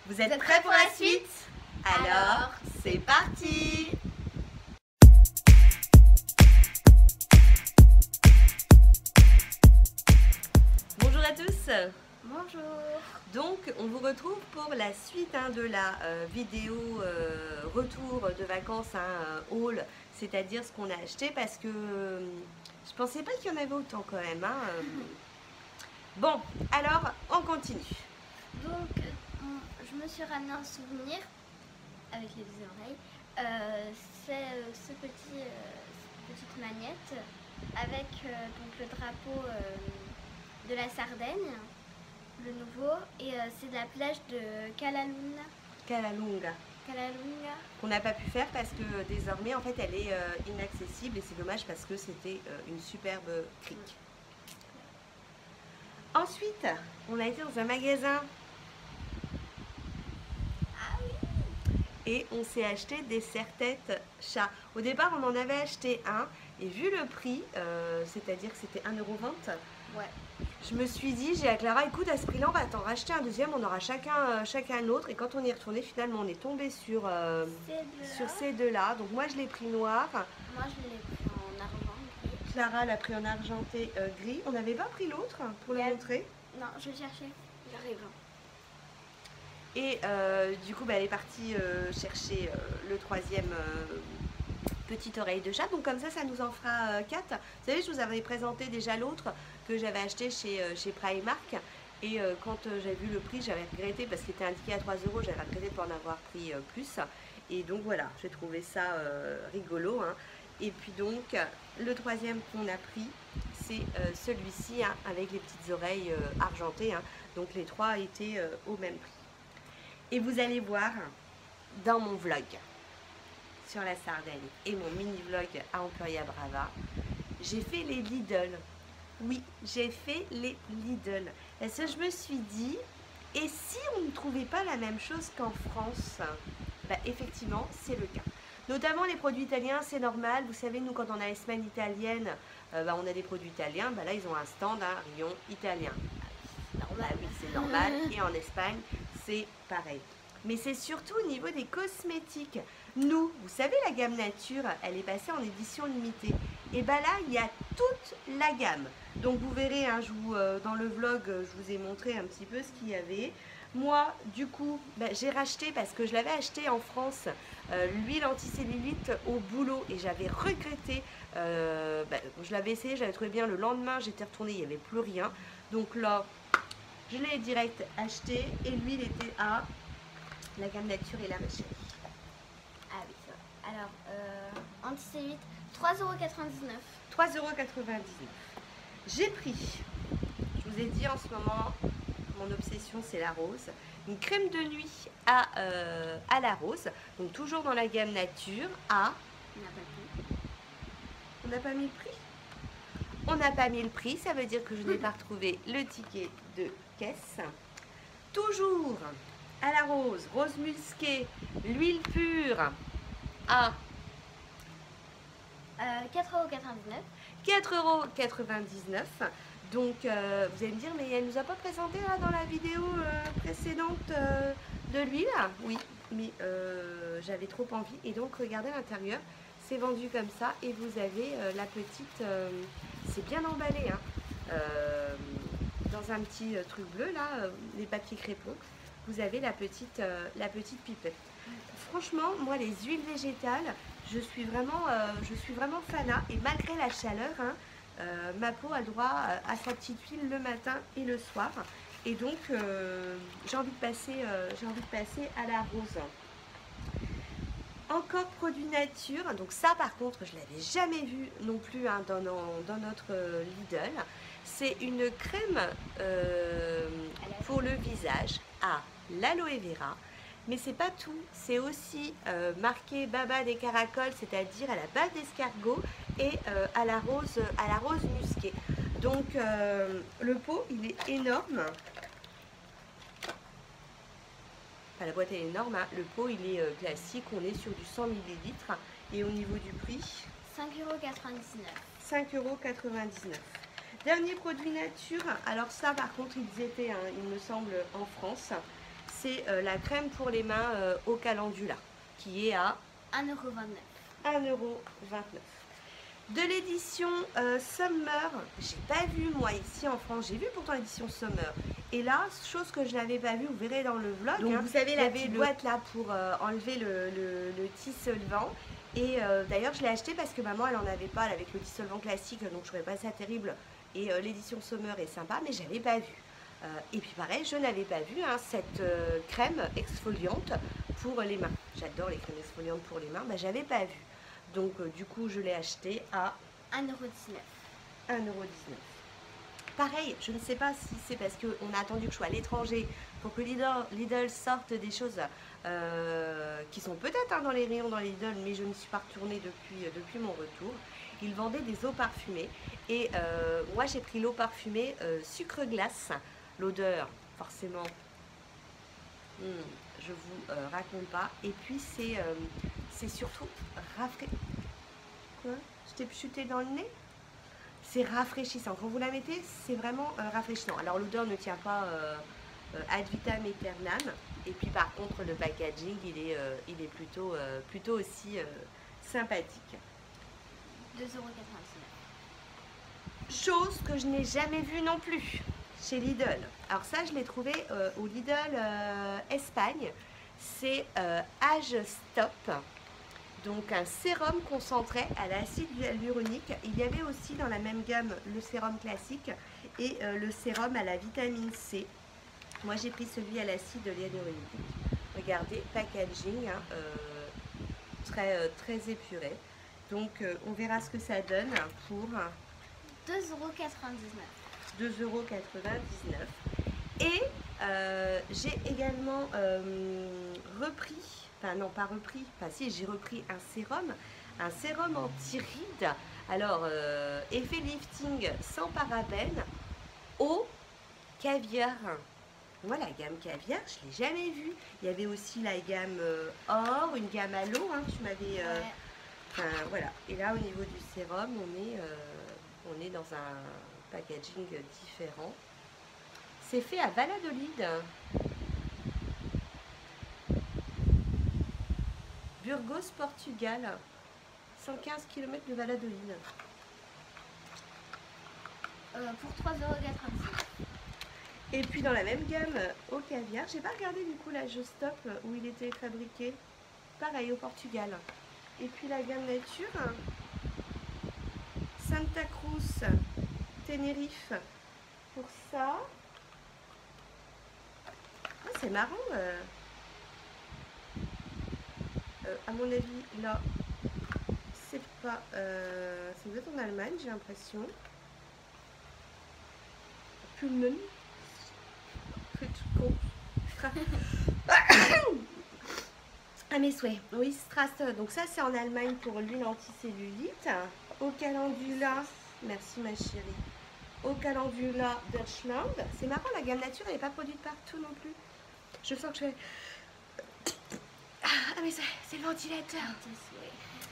Vous êtes prêts pour la suite? Alors, c'est parti! Bonjour à tous! Bonjour! Donc, on vous retrouve pour la suite de la vidéo retour de vacances haul, c'est-à-dire ce qu'on a acheté parce que je pensais pas qu'il y en avait autant quand même. Bon, alors, on continue. Donc, je me suis ramené un souvenir avec les deux oreilles. C'est cette petite magnette avec donc le drapeau de la Sardaigne, le nouveau, et c'est de la plage de Calalunga. Calalunga. Calalunga. Qu'on n'a pas pu faire parce que désormais, en fait, elle est inaccessible et c'est dommage parce que c'était une superbe crique. Ensuite, on a été dans un magasin. Ah oui! Et on s'est acheté des serre-têtes chat. Au départ, on en avait acheté un et vu le prix, c'est-à-dire que c'était 1,20 €, Ouais. je me suis dit, j'ai à Clara, écoute, à ce prix-là, on va t'en racheter un deuxième, on aura chacun un autre. Et quand on y est retourné, finalement, on est tombé sur ces deux-là. Donc moi, je l'ai pris noir. Moi, je l'ai pris en argent. Clara l'a pris en argenté gris. On n'avait pas pris l'autre pour le montrer. Non, je cherchais. J'arrive. Et du coup, elle est partie chercher le troisième petite oreille de chat. Donc comme ça nous en fera 4. Vous savez, je vous avais présenté déjà l'autre que j'avais acheté chez Primark. Et quand j'ai vu le prix, j'avais regretté parce qu'il était indiqué à 3 €. J'avais regretté de ne pas en avoir pris plus. Et donc voilà, j'ai trouvé ça rigolo. Et puis donc, le troisième qu'on a pris, c'est celui-ci avec les petites oreilles argentées. Donc les trois étaient au même prix. Et vous allez voir dans mon vlog sur la Sardaigne et mon mini-vlog à Empuria Brava, j'ai fait les Lidl. Oui, j'ai fait les Lidl. Parce que je me suis dit, et si on ne trouvait pas la même chose qu'en France? Effectivement, c'est le cas. Notamment les produits italiens, c'est normal. Vous savez, nous, quand on a les semaines italiennes, on a des produits italiens. Là, ils ont un stand, rayon italien. Normal, oui, c'est normal. Et en Espagne, c'est pareil. Mais c'est surtout au niveau des cosmétiques. Nous, vous savez, la gamme nature, elle est passée en édition limitée. Et là, il y a toute la gamme. Donc vous verrez, dans le vlog, je vous ai montré un petit peu ce qu'il y avait. Moi, du coup, j'ai racheté, parce que je l'avais acheté en France, l'huile anticellulite au bouleau. Et j'avais regretté, je l'avais essayé, j'avais trouvé bien. Le lendemain, j'étais retournée, il n'y avait plus rien. Donc là, je l'ai direct acheté et l'huile était à la gamme nature et la machin. Ah oui, ça va. Alors, anticellulite, 3,99 €. 3,99 €. J'ai pris, je vous ai dit en ce moment, mon obsession c'est la rose. Une crème de nuit à la rose. Donc toujours dans la gamme nature à... On n'a pas le prix. On n'a pas mis le prix? On n'a pas mis le prix, ça veut dire que je n'ai pas retrouvé le ticket de caisse. Toujours à la rose, rose musquée, l'huile pure à 4,99 €. 4,99 €. Donc vous allez me dire, mais elle ne nous a pas présenté là dans la vidéo précédente de l'huile? Oui, mais j'avais trop envie. Et donc regardez à l'intérieur, c'est vendu comme ça. Et vous avez la petite, c'est bien emballé, dans un petit truc bleu là, les papiers crépons. Vous avez la petite pipette. Franchement, moi les huiles végétales, je suis vraiment fanat. Et malgré la chaleur, ma peau a le droit à sa petite huile le matin et le soir. Et donc j'ai envie de passer à la rose. Encore produit nature. Donc ça par contre, je l'avais jamais vu non plus dans notre Lidl. C'est une crème pour le visage à l'aloe vera. Mais c'est pas tout, c'est aussi marqué baba des caracoles, c'est-à-dire à la base d'escargot et à la rose musquée. Donc le pot il est énorme. Enfin, la boîte est énorme, le pot il est classique, on est sur du 100 ml. Et au niveau du prix, 5,99 €. 5,99 €. Dernier produit nature, alors ça par contre ils étaient, il me semble, en France. c'est la crème pour les mains au calendula, qui est à 1,29 €. 1,29 €. De l'édition Summer, j'ai pas vu moi ici en France, j'ai vu pourtant l'édition Summer. Et là, chose que je n'avais pas vue, vous verrez dans le vlog. Donc vous savez la petite boîte là pour enlever le dissolvant. Et d'ailleurs je l'ai acheté parce que maman elle en avait pas, elle avait le dissolvant classique, donc je trouvais pas ça terrible. Et l'édition Summer est sympa, mais j'avais pas vu. Et puis pareil, je n'avais pas vu cette crème exfoliante pour les mains. J'adore les crèmes exfoliantes pour les mains, bah, j'avais pas vu. Donc du coup je l'ai acheté à 1,19 €. 1,19 €. Pareil, je ne sais pas si c'est parce qu'on a attendu que je sois à l'étranger pour que Lidl sorte des choses qui sont peut-être dans les rayons dans Lidl, mais je ne suis pas retournée depuis mon retour. Ils vendaient des eaux parfumées et moi j'ai pris l'eau parfumée sucre glace. L'odeur, forcément, je vous raconte pas. Et puis c'est surtout rafraîchissant. Quoi? Je t'ai chuté dans le nez? C'est rafraîchissant. Quand vous la mettez, c'est vraiment rafraîchissant. Alors l'odeur ne tient pas ad vitam aeternam. Et puis par contre, le packaging, il est plutôt aussi sympathique. 2,99 €. Chose que je n'ai jamais vue non plus chez Lidl. Alors ça, je l'ai trouvé au Lidl Espagne. C'est Age Stop. Donc un sérum concentré à l'acide hyaluronique. Il y avait aussi dans la même gamme le sérum classique et le sérum à la vitamine C. Moi j'ai pris celui à l'acide hyaluronique. Regardez, packaging très épuré. Donc on verra ce que ça donne pour 2,99 €. 2,99 €. Et j'ai également repris, enfin non pas repris, enfin si j'ai repris un sérum anti-rides. Alors effet lifting sans parabènes au caviar. Moi la gamme caviar, je ne l'ai jamais vue. Il y avait aussi la gamme or, une gamme à l'eau, tu m'avais... Enfin, voilà. Et là au niveau du sérum, on est dans un packaging différent. C'est fait à Valladolid. Burgos, Portugal. 115 km de Valladolid. Pour 3,96 €. Et puis dans la même gamme au caviar, j'ai pas regardé du coup la Stop où il était fabriqué. Pareil au Portugal. Et puis la gamme nature, Santa Cruz, Tenerife. Pour ça, c'est marrant. À mon avis, là, c'est pas. C'est peut-être en Allemagne, j'ai l'impression. Pullman. À mes souhaits. Oui, Strass. Donc ça, c'est en Allemagne pour l'huile anticellulite. Au calendula. Merci ma chérie. Au calendula Deutschland. C'est marrant, la gamme nature, elle n'est pas produite partout non plus. Je sens que je fais... Ah mais c'est le ventilateur.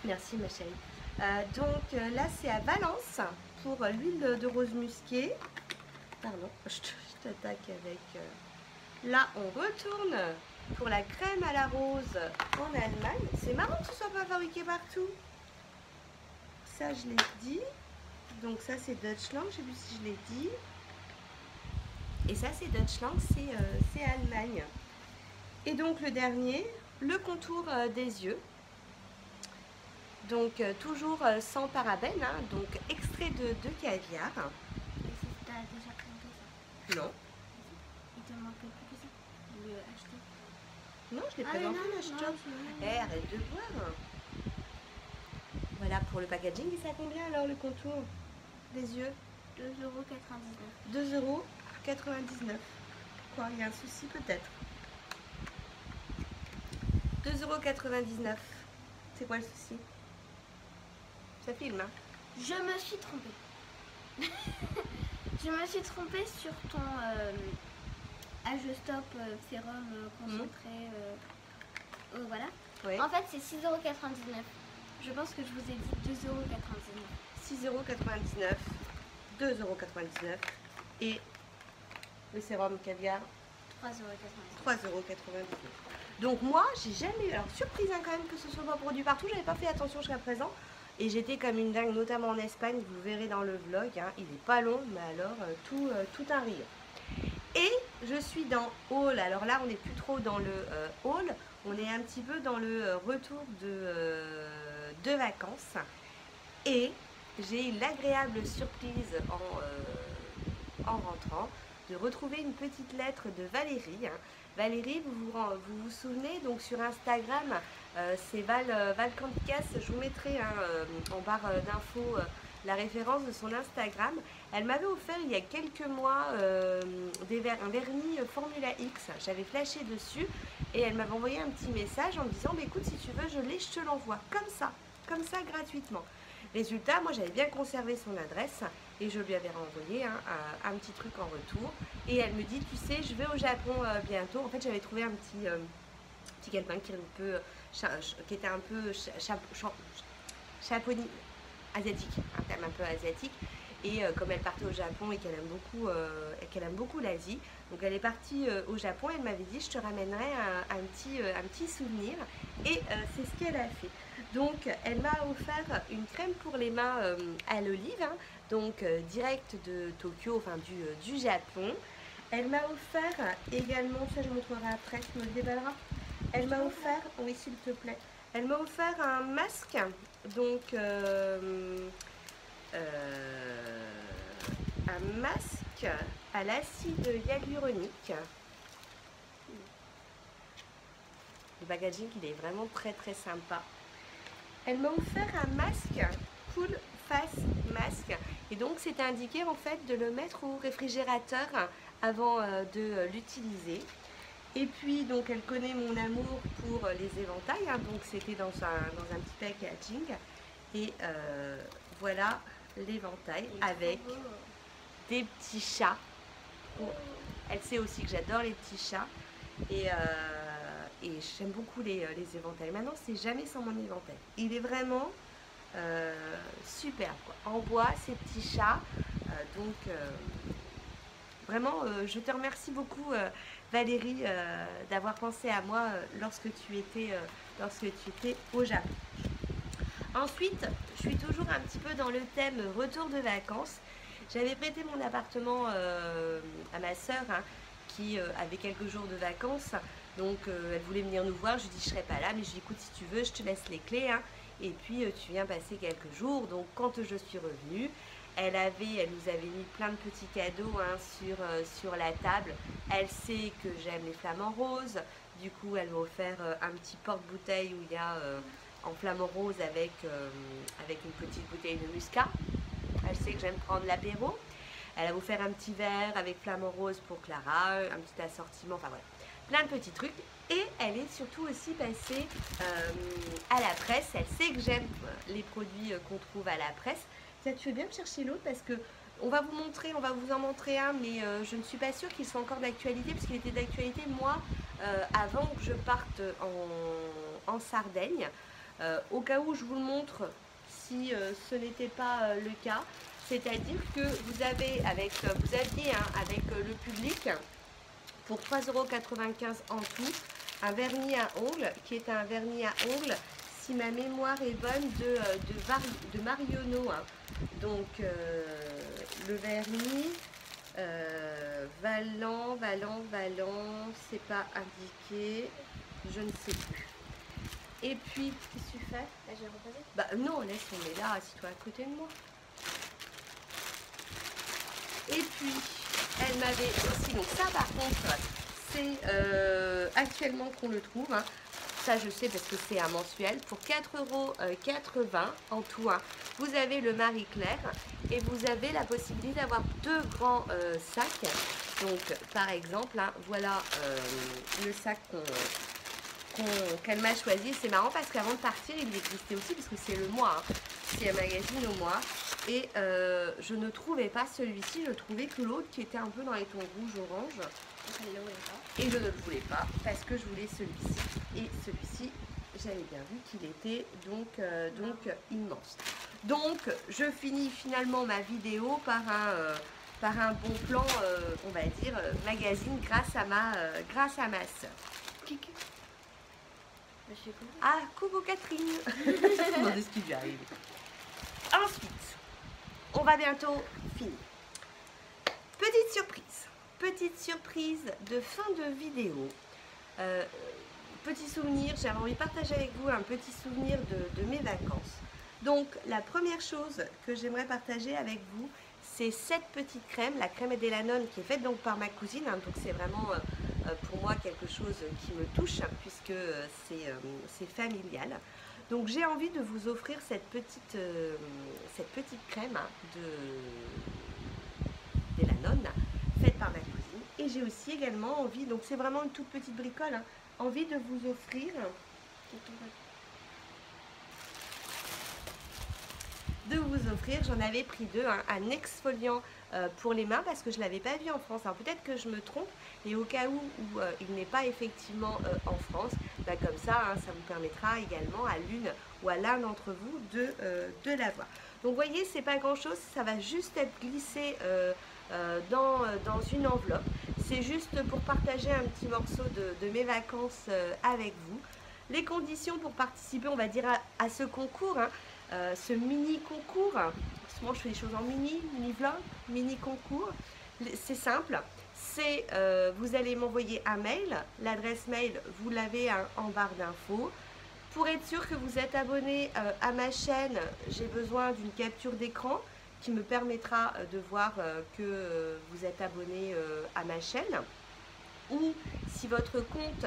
Merci ma chérie. Donc là, c'est à Valence pour l'huile de rose musquée. Pardon, je t'attaque avec... Là, on retourne pour la crème à la rose en Allemagne. C'est marrant que ce soit pas fabriqué partout. Ça, je l'ai dit. Donc ça, c'est Deutschland. Je sais plus si je l'ai dit. Et ça, c'est Deutschland. C'est Allemagne. Et donc, le dernier, le contour des yeux. Donc, toujours sans parabènes. Donc, extrait de caviar. Et t'as déjà présenté ça? Non. Il te manque plus que ça. Le acheter. Non, je l'ai présenté, la Stop. Arrête de boire. Voilà, pour le packaging, et ça combien alors le contour des yeux? 2,99 €. 2,99 €. Quoi, il y a un souci peut-être. 2,99 €. C'est quoi le souci? Ça filme, hein? Je me suis trompée. Je me suis trompée sur ton Age Stop sérum concentré. Voilà. Oui. En fait, c'est 6,99 €. Je pense que je vous ai dit 2,99 €. 6,99 €, 2,99 € et le sérum caviar 3,99 €. Donc moi, j'ai jamais eu, alors surprise hein, quand même que ce soit pas produit partout, j'avais pas fait attention jusqu'à présent. Et j'étais comme une dingue, notamment en Espagne, vous verrez dans le vlog, hein, il est pas long, mais alors tout un rayon. Et je suis dans Haul, alors là on n'est plus trop dans le haul, on est un petit peu dans le retour de vacances. Et j'ai eu l'agréable surprise en rentrant de retrouver une petite lettre de Valérie. Hein. Valérie, vous vous souvenez, donc sur Instagram, c'est Val Canticas, je vous mettrai hein, en barre d'infos la référence de son Instagram. Elle m'avait offert il y a quelques mois un vernis Formula X, j'avais flashé dessus et elle m'avait envoyé un petit message en me disant bah, écoute si tu veux je l'ai, je te l'envoie, comme ça gratuitement. Résultat, moi j'avais bien conservé son adresse et je lui avais renvoyé hein, un petit truc en retour. Et elle me dit, tu sais, je vais au Japon bientôt. En fait, j'avais trouvé un petit calepin qui était un peu asiatique, un thème un peu asiatique. Et comme elle partait au Japon et qu'elle aime beaucoup l'Asie, donc elle est partie au Japon. Elle m'avait dit, je te ramènerai un petit souvenir. Et c'est ce qu'elle a fait. Donc, elle m'a offert une crème pour les mains à l'olive, hein, donc direct de Tokyo, enfin du Japon. Elle m'a offert également, ça je vous montrerai après, tu me le déballeras. Elle m'a offert, oui s'il te plaît, elle m'a offert un masque, donc un masque à l'acide hyaluronique. Le packaging il est vraiment très sympa. Elle m'a offert un masque Cool Face Mask et donc c'était indiqué en fait de le mettre au réfrigérateur avant de l'utiliser. Et puis donc elle connaît mon amour pour les éventails, hein, donc c'était dans un petit packaging et voilà l'éventail avec des petits chats. Elle sait aussi que j'adore les petits chats et j'aime beaucoup les éventails. Maintenant, c'est jamais sans mon éventail. Il est vraiment super, quoi. En bois, ces petits chats. Vraiment, je te remercie beaucoup, Valérie, d'avoir pensé à moi lorsque tu étais au Japon. Ensuite, je suis toujours un petit peu dans le thème retour de vacances. J'avais prêté mon appartement à ma soeur, hein, qui avait quelques jours de vacances. Donc elle voulait venir nous voir, je lui dis je serai pas là, mais je lui dis écoute si tu veux je te laisse les clés hein, et puis tu viens passer quelques jours. Donc quand je suis revenue, elle nous avait mis plein de petits cadeaux hein, sur la table. Elle sait que j'aime les flamants roses, du coup elle m'a offert un petit porte-bouteille où il y a en flamant rose avec une petite bouteille de muscat. Elle sait que j'aime prendre l'apéro. Elle a offert un petit verre avec flamant rose pour Clara, un petit assortiment, enfin voilà. Plein de petits trucs et elle est surtout aussi passée à la presse. Elle sait que j'aime les produits qu'on trouve à la presse. Ça, tu veux bien me chercher l'autre parce que on va vous en montrer un, mais je ne suis pas sûre qu'il soit encore d'actualité parce qu'il était d'actualité moi avant que je parte en Sardaigne. Au cas où je vous le montre si ce n'était pas le cas, c'est-à-dire que vous aviez avec le public pour 3,95 € en tout, un vernis à ongles, qui est un vernis à ongles, si ma mémoire est bonne, de Marionneau. Hein. Donc, le vernis, Valant, c'est pas indiqué, je ne sais plus. Et puis, qu'est-ce que tu fais? Là, je vais reposer. Bah non, laisse, on est là, assis-toi à côté de moi. Et puis, elle m'avait aussi, donc ça par contre, c'est actuellement qu'on le trouve, hein. Ça je sais parce que c'est un mensuel, pour 4,80 € en tout. Hein. Vous avez le Marie-Claire et vous avez la possibilité d'avoir 2 grands sacs. Donc par exemple, hein, voilà le sac qu'elle m'a choisi. C'est marrant parce qu'avant de partir, il existait aussi, parce que c'est le mois, hein. C'est un magazine au mois. Et je ne trouvais pas celui-ci, je trouvais que l'autre qui était un peu dans les tons rouge-orange. Et je ne le voulais pas parce que je voulais celui-ci. Et celui-ci, j'avais bien vu qu'il était donc immense. Donc, je finis finalement ma vidéo par par un bon plan, on va dire, magazine grâce à ma sœur. Ah, coucou Catherine. Demandez ce qui lui arrive. Ensuite, on va bientôt finir. Petite surprise de fin de vidéo. Petit souvenir, j'avais envie de partager avec vous un petit souvenir de mes vacances. Donc la première chose que j'aimerais partager avec vous, c'est cette petite crème, la crème Edelanone qui est faite donc par ma cousine, hein, donc c'est vraiment pour moi quelque chose qui me touche hein, puisque c'est familial. Donc j'ai envie de vous offrir cette petite crème hein, d'Edelanone faite par ma cousine. Et j'ai aussi également envie, donc c'est vraiment une toute petite bricole, hein, envie de vous offrir j'en avais pris deux, hein, un exfoliant pour les mains parce que je ne l'avais pas vu en France. Alors peut-être que je me trompe, et au cas où il n'est pas effectivement en France, bah, comme ça, hein, ça vous permettra également à l'une ou à l'un d'entre vous de l'avoir. Donc vous voyez, c'est pas grand chose, ça va juste être glissé dans une enveloppe. C'est juste pour partager un petit morceau de mes vacances avec vous. Les conditions pour participer, on va dire, à ce concours, hein, ce mini concours, souvent je fais des choses en mini vlog, mini concours, c'est simple, c'est vous allez m'envoyer un mail, l'adresse mail vous l'avez en barre d'infos. Pour être sûr que vous êtes abonné à ma chaîne, j'ai besoin d'une capture d'écran qui me permettra de voir que vous êtes abonné à ma chaîne. Ou si votre compte,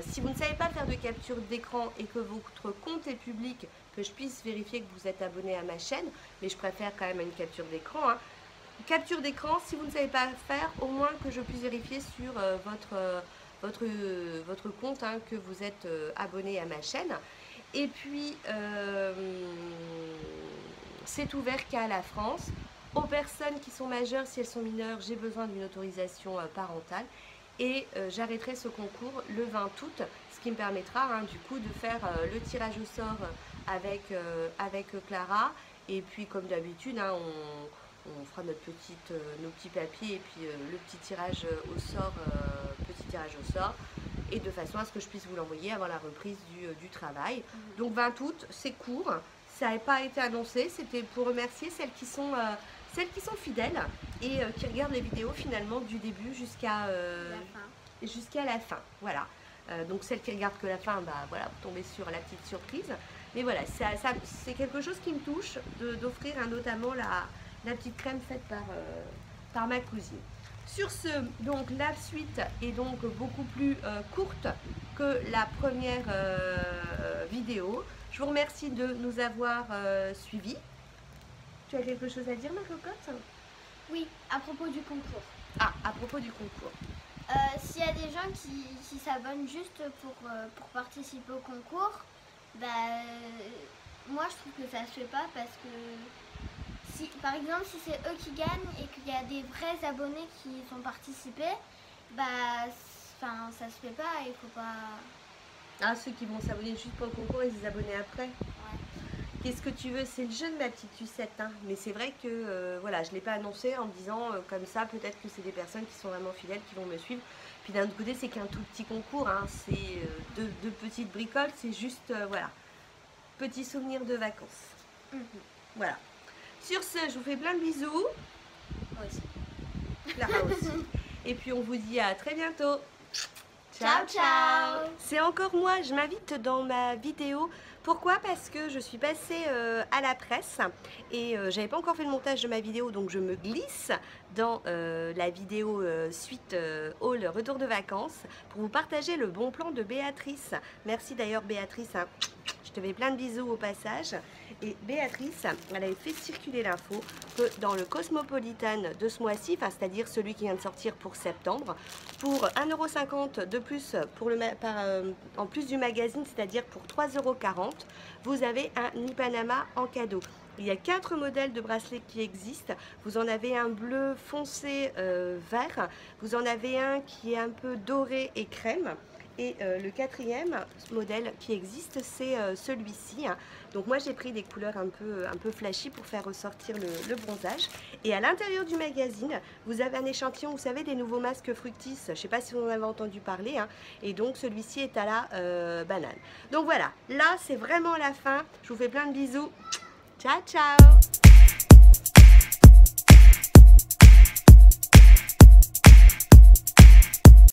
si vous ne savez pas faire de capture d'écran et que votre compte est public, que je puisse vérifier que vous êtes abonné à ma chaîne, mais je préfère quand même une capture d'écran. Hein. Capture d'écran, si vous ne savez pas faire, au moins que je puisse vérifier sur votre compte hein, que vous êtes abonné à ma chaîne. Et puis, c'est ouvert qu'à la France. Aux personnes qui sont majeures, si elles sont mineures, j'ai besoin d'une autorisation parentale. Et j'arrêterai ce concours le 20 août, ce qui me permettra hein, du coup de faire le tirage au sort avec Clara. Et puis comme d'habitude, hein, on fera nos petits papiers et puis le petit tirage au sort, et de façon à ce que je puisse vous l'envoyer avant la reprise du travail. Donc 20 août, c'est court, ça n'a pas été annoncé, c'était pour remercier celles qui sont fidèles et qui regardent les vidéos finalement du début jusqu'à la fin. Voilà. Donc celles qui regardent que la fin, bah voilà, vous tombez sur la petite surprise. Mais voilà, c'est quelque chose qui me touche d'offrir hein, notamment la petite crème faite par ma cousine. Sur ce, donc la suite est donc beaucoup plus courte que la première vidéo. Je vous remercie de nous avoir suivis. Tu as quelque chose à dire, ma cocotte? Oui, à propos du concours. Ah, à propos du concours. S'il y a des gens qui s'abonnent juste pour participer au concours, bah, moi je trouve que ça se fait pas parce que, si, par exemple, si c'est eux qui gagnent et qu'il y a des vrais abonnés qui ont participé, bah, ça se fait pas, il faut pas... Ah, ceux qui vont s'abonner juste pour le concours et se abonner après. Ouais. Qu'est-ce que tu veux? C'est le jeu de ma petite Lucette, hein. Mais c'est vrai que voilà, je ne l'ai pas annoncé en me disant comme ça, peut-être que c'est des personnes qui sont vraiment fidèles qui vont me suivre. Puis d'un autre côté, c'est qu'un tout petit concours, hein. C'est deux petites bricoles, c'est juste, voilà, petit souvenir de vacances. Voilà. Sur ce, je vous fais plein de bisous. Moi aussi. Clara aussi. Et puis on vous dit à très bientôt. Ciao, ciao. C'est encore moi, je m'invite dans ma vidéo. Pourquoi? Parce que je suis passée à la presse et j'avais pas encore fait le montage de ma vidéo, donc je me glisse dans la vidéo suite haul retour de vacances pour vous partager le bon plan de Béatrice. Merci d'ailleurs Béatrice, hein. Je te fais plein de bisous au passage. Et Béatrice, elle avait fait circuler l'info que dans le Cosmopolitan de ce mois-ci, enfin, c'est-à-dire celui qui vient de sortir pour septembre, pour 1,50 € de plus en plus du magazine, c'est-à-dire pour 3,40 €, vous avez un Nipanama en cadeau. Il y a 4 modèles de bracelets qui existent. Vous en avez un bleu foncé vert, vous en avez un qui est un peu doré et crème, Et le quatrième modèle qui existe, c'est celui-ci. Donc moi j'ai pris des couleurs un peu flashy pour faire ressortir le bronzage. Et à l'intérieur du magazine, vous avez un échantillon, vous savez, des nouveaux masques Fructis. Je ne sais pas si vous en avez entendu parler. Et donc celui-ci est à la banane. Donc voilà, là c'est vraiment la fin. Je vous fais plein de bisous. Ciao ciao.